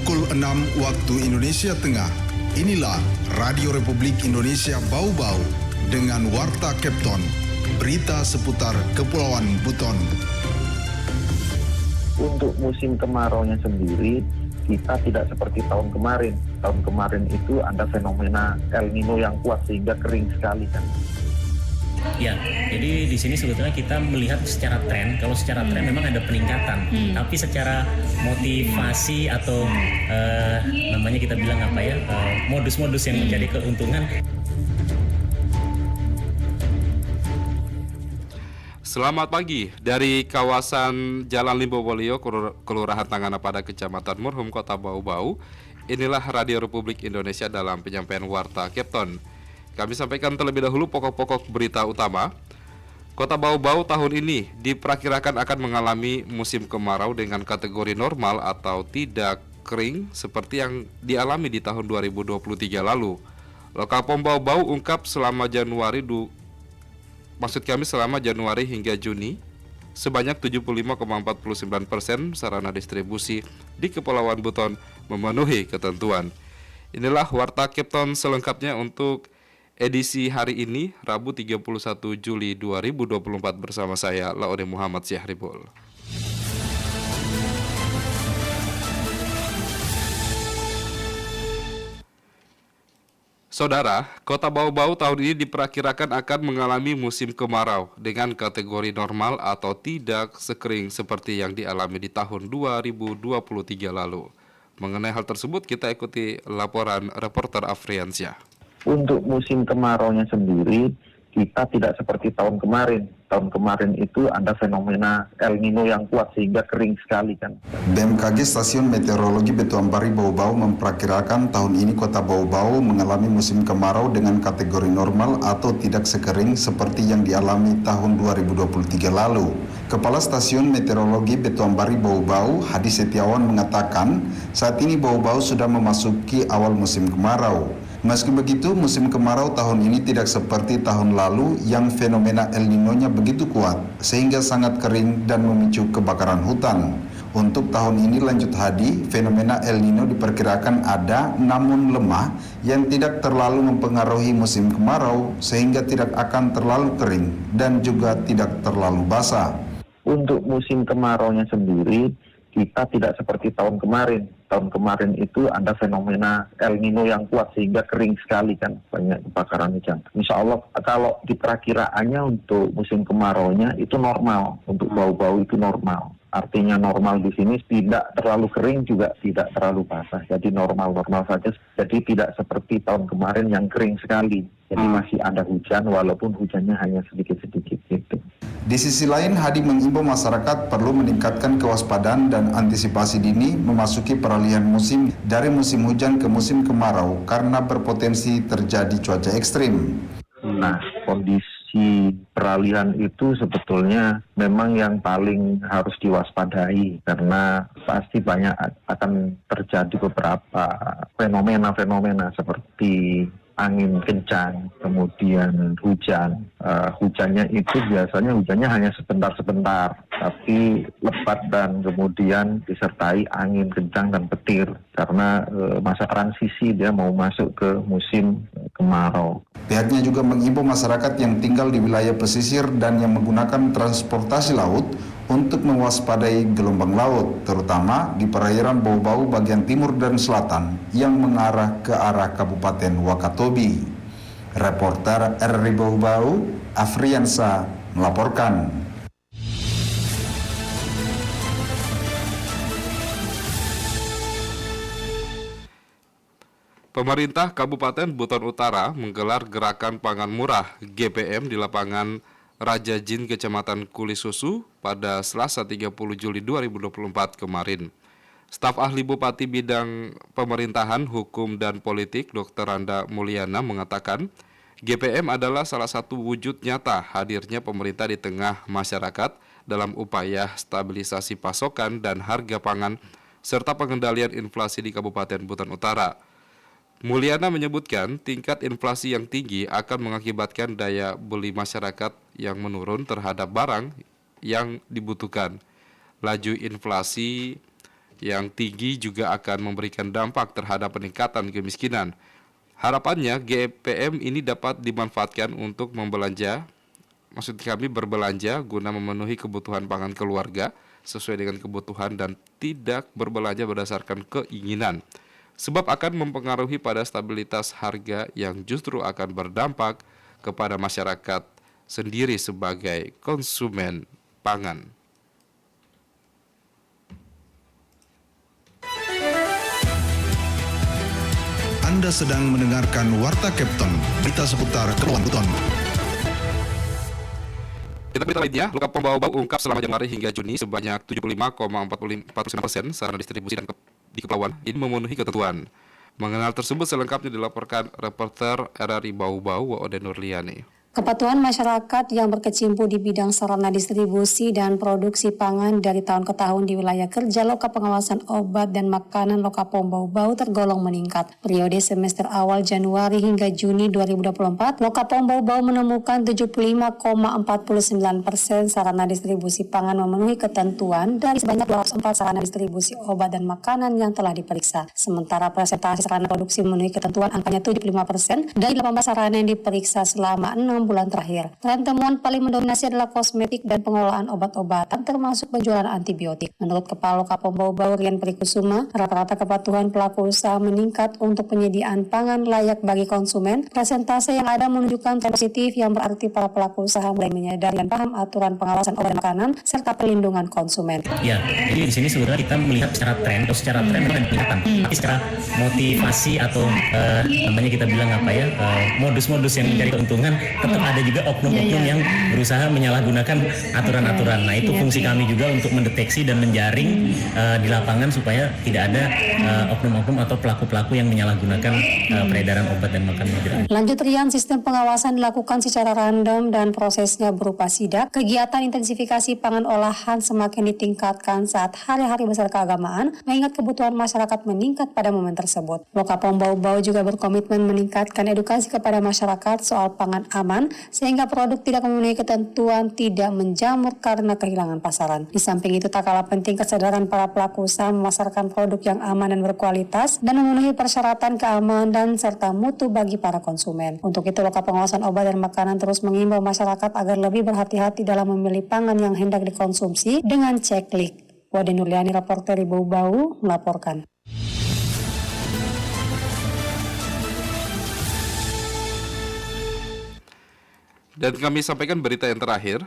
Pukul 6 waktu Indonesia Tengah. Inilah Radio Republik Indonesia Bau-Bau dengan Warta Kepton. Berita seputar Kepulauan Buton. Untuk musim kemaraunya sendiri, kita tidak seperti tahun kemarin. Tahun kemarin itu ada fenomena El Nino yang kuat sehingga kering sekali kan. Ya, jadi di sini sebetulnya kita melihat secara tren. Kalau secara tren memang ada peningkatan, tapi secara motivasi atau namanya kita bilang apa ya, modus-modus yang menjadi keuntungan. Selamat pagi dari kawasan Jalan Limbobolio, Kelurahan Tanganapada, Kecamatan Murhum, Kota Bau-Bau. Inilah Radio Republik Indonesia dalam penyampaian Warta Kepton. Kami sampaikan terlebih dahulu pokok-pokok berita utama. Kota Bau-Bau tahun ini diperkirakan akan mengalami musim kemarau dengan kategori normal atau tidak kering seperti yang dialami di tahun 2023 lalu. Lokapom Bau-Bau ungkap selama Januari hingga Juni, sebanyak 75,49% sarana distribusi di Kepulauan Buton memenuhi ketentuan. Inilah Warta Kepton selengkapnya untuk edisi hari ini, Rabu 31 Juli 2024 bersama saya, Laode Muhammad Syahribul. Saudara, Kota Bau-Bau tahun ini diperkirakan akan mengalami musim kemarau dengan kategori normal atau tidak sekering seperti yang dialami di tahun 2023 lalu. Mengenai hal tersebut, kita ikuti laporan reporter Afriansyah. Untuk musim kemaraunya sendiri, kita tidak seperti tahun kemarin. Tahun kemarin itu ada fenomena El Nino yang kuat sehingga kering sekali kan. BMKG Stasiun Meteorologi Batu Ampari Bau-Bau memperkirakan tahun ini Kota Bau-Bau mengalami musim kemarau dengan kategori normal atau tidak sekering seperti yang dialami tahun 2023 lalu. Kepala Stasiun Meteorologi Batu Ampari Bau-Bau, Hadi Setiawan mengatakan, saat ini Bau-Bau sudah memasuki awal musim kemarau. Meski begitu, musim kemarau tahun ini tidak seperti tahun lalu yang fenomena El Nino-nya begitu kuat, sehingga sangat kering dan memicu kebakaran hutan. Untuk tahun ini, lanjut Hadi, fenomena El Nino diperkirakan ada namun lemah yang tidak terlalu mempengaruhi musim kemarau, sehingga tidak akan terlalu kering dan juga tidak terlalu basah. Untuk musim kemaraunya sendiri, kita tidak seperti tahun kemarin. Tahun kemarin itu ada fenomena El Nino yang kuat sehingga kering sekali kan, banyak kebakaran hujan. Insya Allah kalau diperakiraannya untuk musim kemaraunya itu normal, untuk Bau-Bau itu normal. Artinya normal di sini tidak terlalu kering juga tidak terlalu basah. Jadi normal-normal saja. Jadi tidak seperti tahun kemarin yang kering sekali. Jadi masih ada hujan walaupun hujannya hanya sedikit-sedikit gitu. Di sisi lain, Hadi mengimbau masyarakat perlu meningkatkan kewaspadaan dan antisipasi dini memasuki peralihan musim dari musim hujan ke musim kemarau karena berpotensi terjadi cuaca ekstrim. Nah, kondisi peralihan itu sebetulnya memang yang paling harus diwaspadai karena pasti banyak akan terjadi beberapa fenomena-fenomena seperti angin kencang, kemudian hujan. Hujannya itu biasanya hujannya hanya sebentar-sebentar, tapi lebat dan kemudian disertai angin kencang dan petir. Karena masa transisi dia mau masuk ke musim kemarau. Pihaknya juga mengimbau masyarakat yang tinggal di wilayah pesisir dan yang menggunakan transportasi laut untuk mewaspadai gelombang laut, terutama di perairan Bau-Bau bagian timur dan selatan yang mengarah ke arah Kabupaten Wakatobi. Reporter RRI Bau-Bau, Afriansa melaporkan. Pemerintah Kabupaten Buton Utara menggelar gerakan pangan murah GPM di lapangan Raja Jin Kecamatan Kulisusu pada Selasa 30 Juli 2024 kemarin. Staf ahli Bupati Bidang Pemerintahan, Hukum, dan Politik Dr. Randa Mulyana mengatakan GPM adalah salah satu wujud nyata hadirnya pemerintah di tengah masyarakat dalam upaya stabilisasi pasokan dan harga pangan serta pengendalian inflasi di Kabupaten Buton Utara. Mulyana menyebutkan tingkat inflasi yang tinggi akan mengakibatkan daya beli masyarakat yang menurun terhadap barang yang dibutuhkan. Laju inflasi yang tinggi juga akan memberikan dampak terhadap peningkatan kemiskinan. Harapannya GPM ini dapat dimanfaatkan untuk berbelanja guna memenuhi kebutuhan pangan keluarga sesuai dengan kebutuhan dan tidak berbelanja berdasarkan keinginan. Sebab akan mempengaruhi pada stabilitas harga yang justru akan berdampak kepada masyarakat sendiri sebagai konsumen pangan. Anda sedang mendengarkan Warta Kepton, berita seputar Kepulauan Buton. Kita berita lainnya, Lokapom Bau-Bau ungkap selama Januari hingga Juni sebanyak 75,49% sarana distribusi di Kepulauan ini memenuhi ketentuan. Mengenal tersebut selengkapnya dilaporkan reporter RRI Bau-Bau Waode Nurliani. Kepatuhan masyarakat yang berkecimpung di bidang sarana distribusi dan produksi pangan dari tahun ke tahun di wilayah kerja Loka Pengawasan Obat dan Makanan Lokapom Bau-Bau tergolong meningkat. Periode semester awal Januari hingga Juni 2024, Lokapom Bau-Bau menemukan 75,49% sarana distribusi pangan memenuhi ketentuan dari sebanyak 204 sarana distribusi obat dan makanan yang telah diperiksa. Sementara presentasi sarana produksi memenuhi ketentuan angkanya 75% dari 18 sarana yang diperiksa selama 6 bulan terakhir. Tren temuan paling mendominasi adalah kosmetik dan pengelolaan obat-obatan termasuk penjualan antibiotik. Menurut Kepala Lokapom Bau-Bau Rian Perikusuma, rata-rata kepatuhan pelaku usaha meningkat untuk penyediaan pangan layak bagi konsumen. Presentase yang ada menunjukkan tren positif yang berarti para pelaku usaha mulai menyadari dan paham aturan pengawasan obat dan makanan serta perlindungan konsumen. Ya, jadi di sini sebenarnya kita melihat secara tren memang ada peningkatan. Tapi secara motivasi atau namanya kita bilang modus-modus yang mencari keuntungan, tetap ada juga oknum-oknum yang berusaha menyalahgunakan aturan-aturan. Nah, itu fungsi kami juga untuk mendeteksi dan menjaring di lapangan supaya tidak ada oknum-oknum atau pelaku-pelaku yang menyalahgunakan peredaran obat dan makanan. Lanjut Rian, sistem pengawasan dilakukan secara random dan prosesnya berupa sidak. Kegiatan intensifikasi pangan olahan semakin ditingkatkan saat hari-hari besar keagamaan, mengingat kebutuhan masyarakat meningkat pada momen tersebut. Lokapom Bau-Bau juga berkomitmen meningkatkan edukasi kepada masyarakat soal pangan aman, sehingga produk tidak memenuhi ketentuan tidak menjamur karena kehilangan pasaran. Di samping itu, tak kalah penting kesadaran para pelaku usaha memasarkan produk yang aman dan berkualitas dan memenuhi persyaratan keamanan serta mutu bagi para konsumen. Untuk itu, Loka Pengawasan Obat dan Makanan terus mengimbau masyarakat agar lebih berhati-hati dalam memilih pangan yang hendak dikonsumsi dengan ceklik. Waode Nurliani, reporter Bau-Bau, melaporkan. Dan kami sampaikan berita yang terakhir.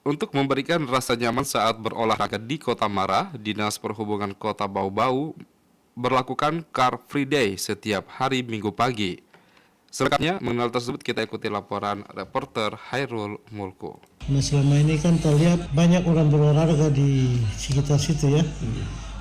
Untuk memberikan rasa nyaman saat berolahraga di Kota Mara, Dinas Perhubungan Kota Bau-Bau berlakukan Car Free Day setiap hari Minggu pagi. Selengkapnya mengenal tersebut kita ikuti laporan reporter Hairul Mulku. Nah, selama ini kan terlihat banyak orang berolahraga di sekitar situ ya.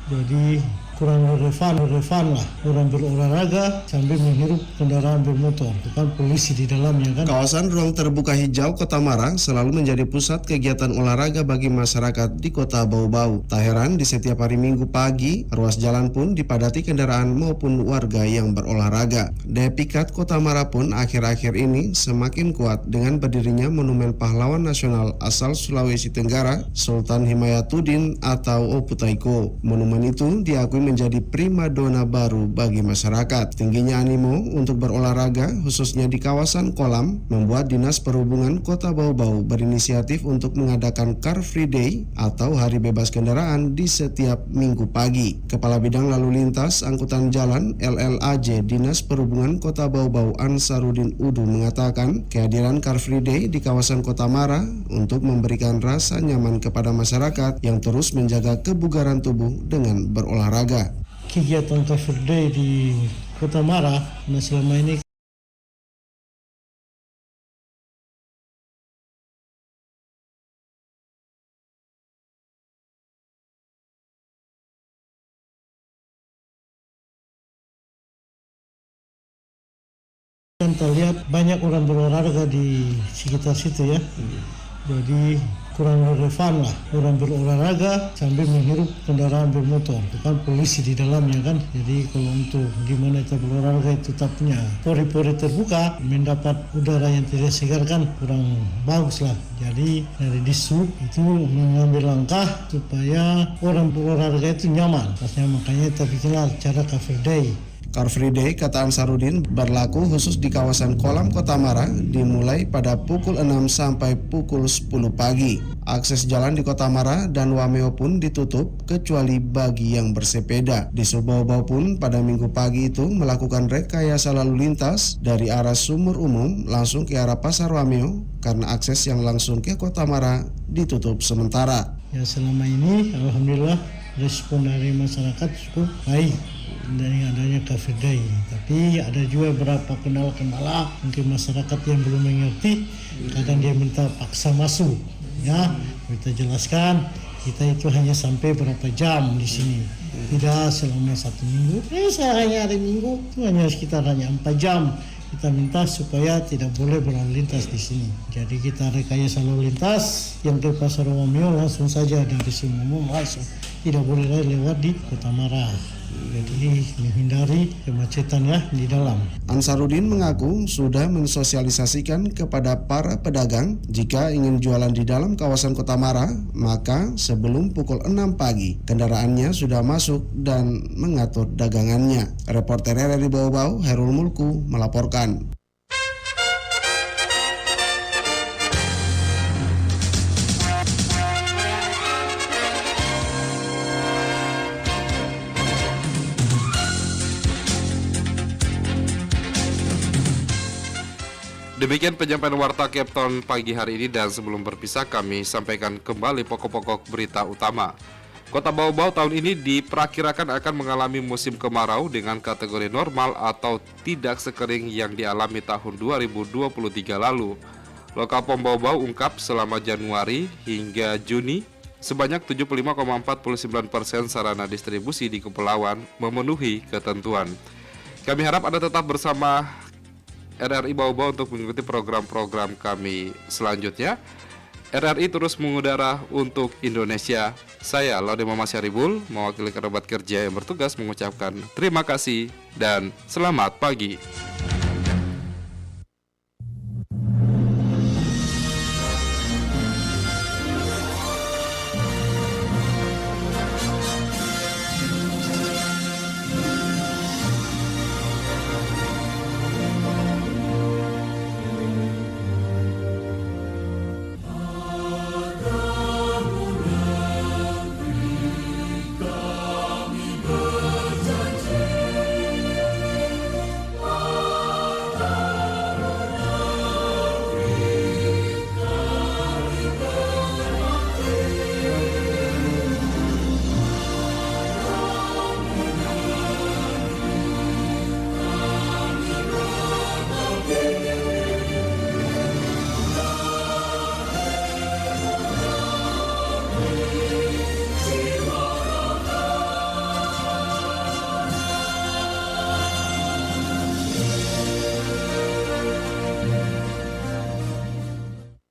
Jadi kurang relevan lah orang berolahraga sambil menghirup kendaraan bermotor. Itu kan polisi di dalamnya kan. Kawasan ruang terbuka hijau Kota Mara selalu menjadi pusat kegiatan olahraga bagi masyarakat di Kota Bau-Bau. Tak heran di setiap hari Minggu pagi, ruas jalan pun dipadati kendaraan maupun warga yang berolahraga. Daya pikat Kota Mara pun akhir-akhir ini semakin kuat dengan berdirinya Monumen Pahlawan Nasional asal Sulawesi Tenggara, Sultan Himayatuddin atau Oputaiko. Monumen itu diakui menjadi primadona baru bagi masyarakat. Tingginya animo untuk berolahraga, khususnya di kawasan kolam, membuat Dinas Perhubungan Kota Bau-Bau berinisiatif untuk mengadakan Car Free Day atau Hari Bebas Kendaraan di setiap Minggu pagi. Kepala Bidang Lalu Lintas Angkutan Jalan LLAJ Dinas Perhubungan Kota Bau-Bau Ansarudin Udu mengatakan kehadiran Car Free Day di kawasan Kota Mara untuk memberikan rasa nyaman kepada masyarakat yang terus menjaga kebugaran tubuh dengan berolahraga. Kegiatan Car Free Day di Kota Mara, nah selama ini kan terlihat banyak orang berolahraga di sekitar situ ya. Jadi kurang relevan lah orang berolahraga sambil menghirup kendaraan bermotor. Itu kan polusi di dalamnya kan. Jadi kalau untuk gimana kita berolahraga itu tetapnya pori-pori terbuka, mendapat udara yang tidak segar kan kurang bagus lah. Jadi dari Dishub itu mengambil langkah supaya orang berolahraga itu nyaman. Pastinya makanya kita bikinlah acara Car Free Day. Car Free Day, kata Ansarudin, berlaku khusus di kawasan Kolam Kota Mara dimulai pada pukul 6 sampai pukul 10 pagi. Akses jalan di Kota Mara dan Wameo pun ditutup kecuali bagi yang bersepeda. Di Bau-Bau pun pada minggu pagi itu melakukan rekayasa lalu lintas dari arah Sumur Umum langsung ke arah Pasar Wameo karena akses yang langsung ke Kota Mara ditutup sementara. Ya selama ini alhamdulillah respon dari masyarakat cukup baik dari adanya Car Free Day. Tapi ada juga beberapa kendala mungkin masyarakat yang belum mengerti, kadang dia minta paksa masuk. Ya, kita jelaskan kita itu hanya sampai berapa jam di sini, tidak selama 1 minggu. Hanya hari Minggu itu hanya sekitar 4 jam. Kita minta supaya tidak boleh berlalu lintas di sini. Jadi kita rekayasa lalu lintas yang ke Pasar Wameo langsung saja dari Sumur langsung, tidak boleh lewat di Kota Mara. Jadi menghindari kemacetan ya di dalam. Ansarudin mengaku sudah mensosialisasikan kepada para pedagang jika ingin jualan di dalam kawasan Kota Mara, maka sebelum pukul 6 pagi kendaraannya sudah masuk dan mengatur dagangannya. Reporter RRI Bau-Bau, Herul Mulku melaporkan. Demikian penyampaian Warta Kepton pagi hari ini, dan sebelum berpisah kami sampaikan kembali pokok-pokok berita utama. Kota Bau-Bau tahun ini diperkirakan akan mengalami musim kemarau dengan kategori normal atau tidak sekering yang dialami tahun 2023 lalu. Lokapom Bau-Bau ungkap selama Januari hingga Juni sebanyak 75,49% sarana distribusi di kepulauan memenuhi ketentuan. Kami harap Anda tetap bersama RRI Bau-Bau untuk mengikuti program-program kami selanjutnya. RRI terus mengudara untuk Indonesia. Saya Laude Mama Syaribul, mewakili kerabat kerja yang bertugas mengucapkan terima kasih dan selamat pagi.